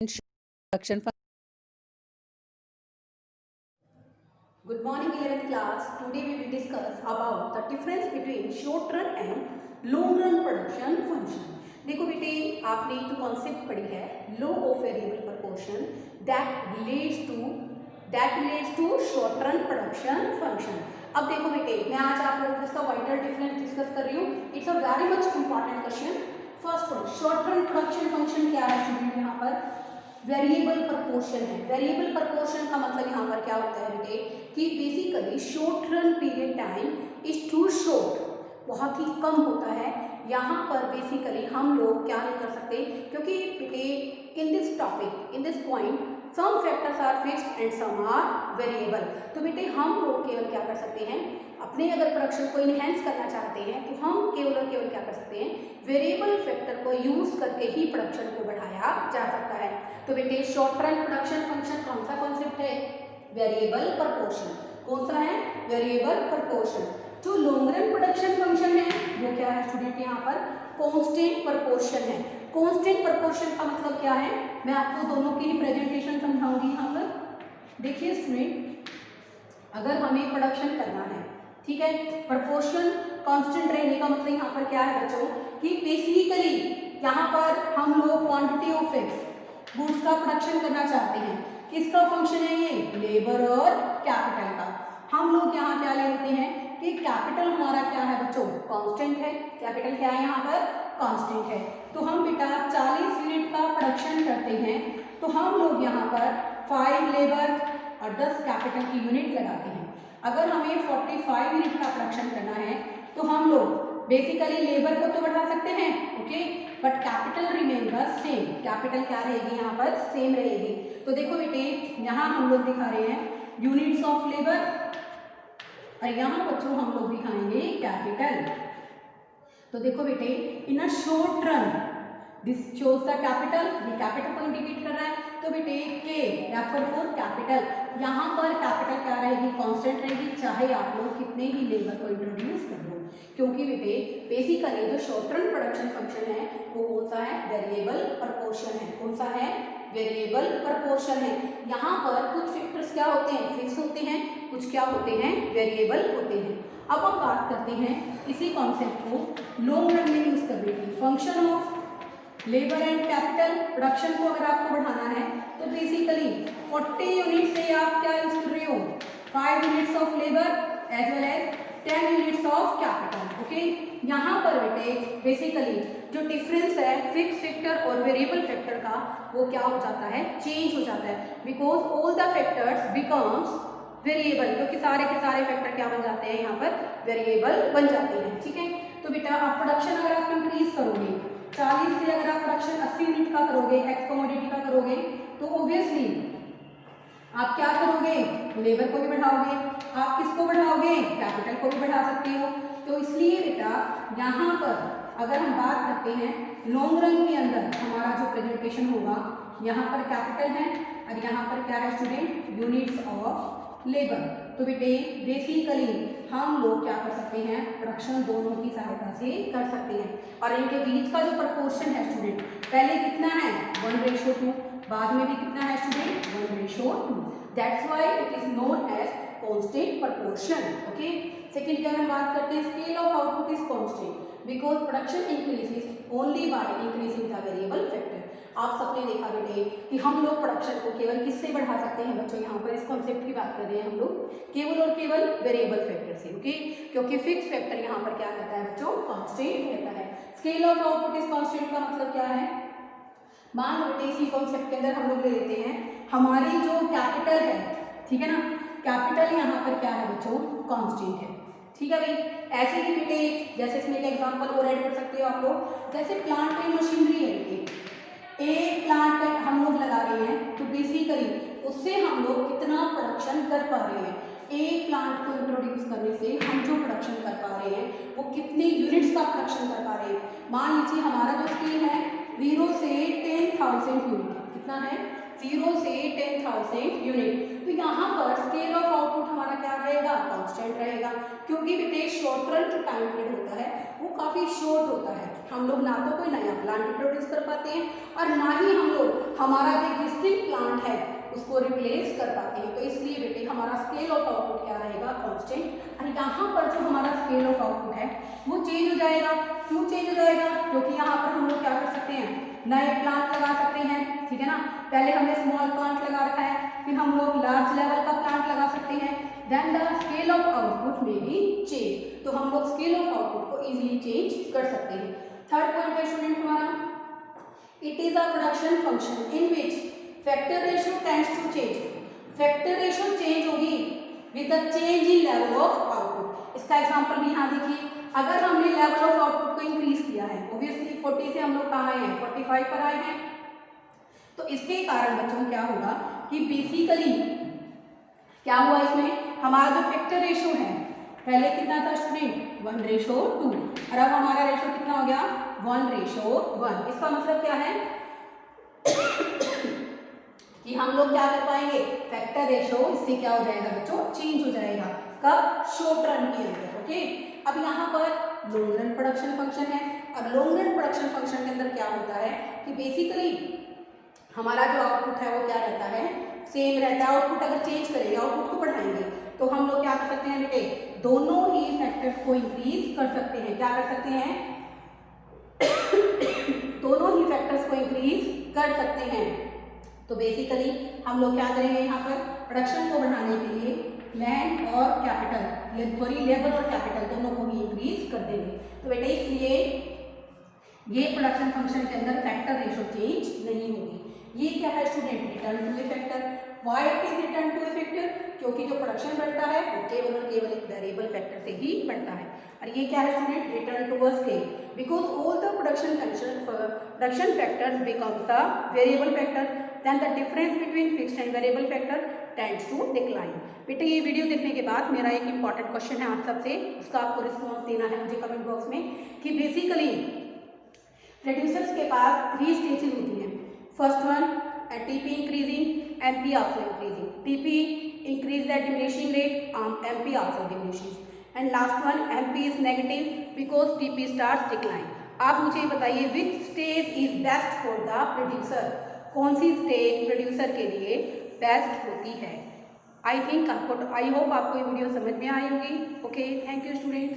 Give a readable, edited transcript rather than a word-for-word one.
introduction. Good morning 11th class. Today we will discuss about the difference between short run and long run production function. देखो बेटे आपने एक तो concept पढ़ी है law of variable proportion that relates to short run production function. अब देखो बेटे मैं आज आप लोगों को इसका वाइटल डिफरेंस डिस्कस कर रही हूँ. It's a very much important question. First one short run production function क्या है स्टूडेंट. यहाँ पर वेरिएबल प्रपोर्शन है. वेरिएबल प्रपोर्शन का मतलब यहाँ पर क्या होता है बेटे कि basically short run period time is too short, बहुत ही कम होता है. यहाँ पर बेसिकली हम लोग क्या नहीं कर सकते क्योंकि बेटे in this topic in this point some factors are fixed and some are variable. तो बेटे हम लोग केवल क्या कर सकते हैं अपने अगर प्रोडक्शन को इनहेंस करना चाहते हैं तो हम केवल और केवल क्या कर सकते हैं वेरिएबल फैक्टर को यूज करके ही प्रोडक्शन को बढ़ाया जा सकता है. तो बेटे शॉर्ट रन प्रोडक्शन फंक्शन कौन सा कॉन्सेप्ट है वेरिएबल प्रपोर्शन. कौन सा है वेरिएबल प्रपोर्शन. जो लॉन्ग रन प्रोडक्शन फंक्शन है वो क्या है स्टूडेंट यहाँ पर कांस्टेंट प्रपोर्शन है. कांस्टेंट प्रपोर्शन का मतलब क्या है मैं आपको दोनों की ही प्रेजेंटेशन समझाऊंगी. यहाँ पर देखिए स्टूडेंट अगर हमें प्रोडक्शन करना है ठीक है प्रपोर्शन कांस्टेंट रहने का मतलब यहाँ पर क्या है बच्चों कि बेसिकली यहाँ पर हम लोग क्वांटिटी ऑफ एक्स गुड्स का प्रोडक्शन करना चाहते हैं. किसका फंक्शन है ये लेबर और कैपिटल का. हम लोग यहाँ क्या ले लेते हैं कि कैपिटल हमारा क्या है बच्चों कांस्टेंट है. कैपिटल क्या है यहाँ पर कांस्टेंट है. तो हम बेटा 40 यूनिट का प्रोडक्शन करते हैं तो हम लोग यहाँ पर 5 लेबर और 10 कैपिटल की यूनिट लगाते हैं. अगर हमें 45 यूनिट का प्रोडक्शन करना है तो हम लोग बेसिकली लेबर को तो बढ़ा सकते हैं okay but capital remain the same. Capital क्या रहेगी यहाँ पर सेम रहेगी. तो देखो बेटे यहाँ हम लोग दिखा रहे हैं यूनिट्स ऑफ लेबर और यहाँ बच्चों हम लोग दिखाएंगे कैपिटल. तो देखो बेटे in a short run this shows the capital. ये कैपिटल को इंडिकेट कर रहा है. तो बेटे के रेफर फॉर कैपिटल. यहाँ पर कैपिटल क्या रहेगी कांस्टेंट रहेगी चाहे आप लोग कितने ही लेबर को इंट्रोड्यूस कर लो क्योंकि बेटे बेसिकली जो शॉर्ट रन प्रोडक्शन फंक्शन है वो कौन सा है वेरिएबल प्रपोर्शन है. कौन सा है वेरिएबल प्रपोर्शन है. यहाँ पर कुछ फैक्टर्स क्या होते हैं फिक्स होते हैं कुछ क्या होते हैं वेरिएबल होते हैं. अब हम बात करते हैं इसी कॉन्सेप्ट को लॉन्ग रन में यूज करने की. Function of labour and capital production को अगर आपको बढ़ाना है तो बेसिकली 40 यूनिट से आप क्या यूज कर रहे हो 5 units of labour as well as 10 units of capital okay. यहाँ पर बेटे बेसिकली जो डिफरेंस है फिक्स फैक्टर और वेरिएबल फैक्टर का वो क्या हो जाता है चेंज हो जाता है because all the factors becomes variable क्योंकि सारे के सारे फैक्टर क्या बन जाते हैं यहाँ पर वेरिएबल बन जाते हैं. ठीक है तो बेटा आप प्रोडक्शन अगर आप इंक्रीज करोगे 40 से अगर आप प्रोडक्शन 80 यूनिट का करोगे एक्स कमोडिटी का करोगे तो ऑब्वियसली आप क्या करोगे लेबर को भी बढ़ाओगे. आप किसको बढ़ाओगे कैपिटल को भी बढ़ा सकते हो. तो इसलिए बेटा यहाँ पर अगर हम बात करते हैं लॉन्ग रन के अंदर हमारा जो प्रेजेंटेशन होगा यहाँ पर कैपिटल है और यहाँ पर क्या है स्टूडेंट यूनिट्स ऑफ लेबर. तो बेटे बेसिकली हम लोग क्या कर सकते हैं प्रोडक्शन दोनों की सहायता से कर सकते हैं और इनके बीच का जो प्रपोर्शन है स्टूडेंट पहले कितना है 1:2 बाद में भी कितना है student 1:2. That's why it is known as constant proportion okay. Second की अगर हम बात करते हैं scale of output is constant because production increases only by increasing the variable factor. आप सबने देखा बेटे कि हम लोग प्रोडक्शन को केवल किससे बढ़ा सकते हैं बच्चों. यहाँ पर इस कॉन्सेप्ट की बात कर रहे हैं हम लोग केवल और केवल वेरिएबल फैक्टर से ओके क्योंकि फिक्स फैक्टर यहाँ पर क्या रहता है बच्चों कांस्टेंट रहता है. Scale of output is constant का मतलब क्या है मान लो बेटे इसी कॉन्सेप्ट के अंदर हम लोग ले लेते हैं हमारी जो कैपिटल है ठीक है ना कैपिटल यहाँ पर क्या है बच्चों कांस्टेंट है. ठीक है भाई. ऐसे ही बेटे जैसे इसमें एक एग्जांपल और ऐड कर सकते हो आप लोग जैसे प्लांट एंड मशीनरी है बेटे एक प्लांट हम लोग लगा रहे हैं तो बेसिकली उससे हम लोग कितना प्रोडक्शन कर पा रहे हैं. एक प्लांट को इंट्रोड्यूस करने से हम जो प्रोडक्शन कर पा रहे हैं वो कितने यूनिट्स का प्रोडक्शन कर पा रहे हैं. मान लीजिए हमारा जो स्केल है 0 से 10,000 यूनिट कितना है 0 से 10,000 यूनिट. तो यहाँ पर स्केल ऑफ आउटपुट हमारा क्या रहेगा कांस्टेंट रहेगा क्योंकि बेटे शॉर्ट रन जो टाइम पीरियड होता है वो काफ़ी शॉर्ट होता है. हम लोग ना तो कोई नया प्लांट इंट्रोड्यूस कर पाते हैं और ना ही हम लोग हमारा जो एग्जिस्टिंग प्लांट है उसको रिप्लेस कर पाते हैं। तो इसलिए बेटे हमारा स्केल ऑफ आउटपुट क्या रहेगा, कांस्टेंट। और यहाँ पर जो हमारा स्केल ऑफ आउटपुट है वो चेंज हो जाएगा। क्यों चेंज हो जाएगा? क्योंकि यहाँ पर हम लोग क्या कर सकते हैं, नए प्लांट लगा सकते हैं, ठीक है ना। पहले हमने स्मॉल प्लांट लगा रखा है, फिर हम लोग लार्ज लेवल का प्लांट लगा सकते हैं, then the scale of output में भी चेंज। तो हम लोग स्केल ऑफ आउटपुट को इजीली चेंज कर सकते हैं। थर्ड पॉइंट है स्टूडेंट हमारा, it is a production function in which factor ratio tends to change. Factor ratio change होगी with the change in level of output. इसका एग्जांपल भी यहाँ देखिए, अगर हमने लेवल ऑफ आउटपुट को इंक्रीज किया है, ऑब्वियसली 40 से हम लोग कहाँ आए हैं, 45 पर आए हैं, तो इसके कारण बच्चों क्या होगा कि बेसिकली क्या हुआ, इसमें हमारा जो फैक्टर रेशियो है पहले कितना था स्टूडेंट, 1:2, और अब हमारा रेशियो कितना हो गया, 1:1। इसका मतलब क्या है कि हम लोग क्या कर पाएंगे, फैक्टर रेशियो इससे क्या हो जाएगा बच्चों, चेंज हो जाएगा। कब, शॉर्ट रन के अंदर। ओके, अब यहाँ पर लॉन्ग रन प्रोडक्शन फंक्शन है, और लॉन्ग रन प्रोडक्शन फंक्शन के अंदर क्या होता है कि बेसिकली हमारा जो आउटपुट है वो क्या रहता है, सेम रहता है। आउटपुट अगर चेंज करेंगे, आउटपुट को बढ़ाएंगे, तो हम लोग क्या कर सकते हैं बेटे, दोनों ही फैक्टर्स को इंक्रीज कर सकते हैं। क्या कर सकते हैं दोनों ही फैक्टर्स को इंक्रीज कर सकते हैं। तो बेसिकली हम लोग क्या करेंगे, यहाँ पर प्रोडक्शन को बढ़ाने के लिए लैंड और कैपिटल, सॉरी लेबर और कैपिटल दोनों को ही इंक्रीज कर देंगे। तो बेटे इसलिए ये प्रोडक्शन फंक्शन के अंदर फैक्टर रेशियो चेंज नहीं होगी। ये क्या है student, return to a factor. Why it is return to a factor, क्योंकि जो प्रोडक्शन बढ़ता है वो केवल और केवल एक वेरिएबल फैक्टर से ही बढ़ता है। और ये क्या है student, return to a scale, because all the production factors becomes the variable factor, then the difference between fixed and variable factor tends to decline. बेटे ये वीडियो देखने के बाद मेरा एक इंपॉर्टेंट क्वेश्चन है आप सबसे, उसका आपको रिस्पॉन्स देना है मुझे कमेंट बॉक्स में, कि बेसिकली प्रोड्यूसर्स के पास 3 स्टेजेस होती हैं। First one, TP increasing, MP also increasing. TP increase at diminishing rate, MP also diminishes. And last one, MP is negative because TP starts decline. आप मुझे बताइए which stage is best for the producer, कौन सी stage producer के लिए best होती है। I hope आपको ये वीडियो समझ में आई होगी। Okay, thank you students.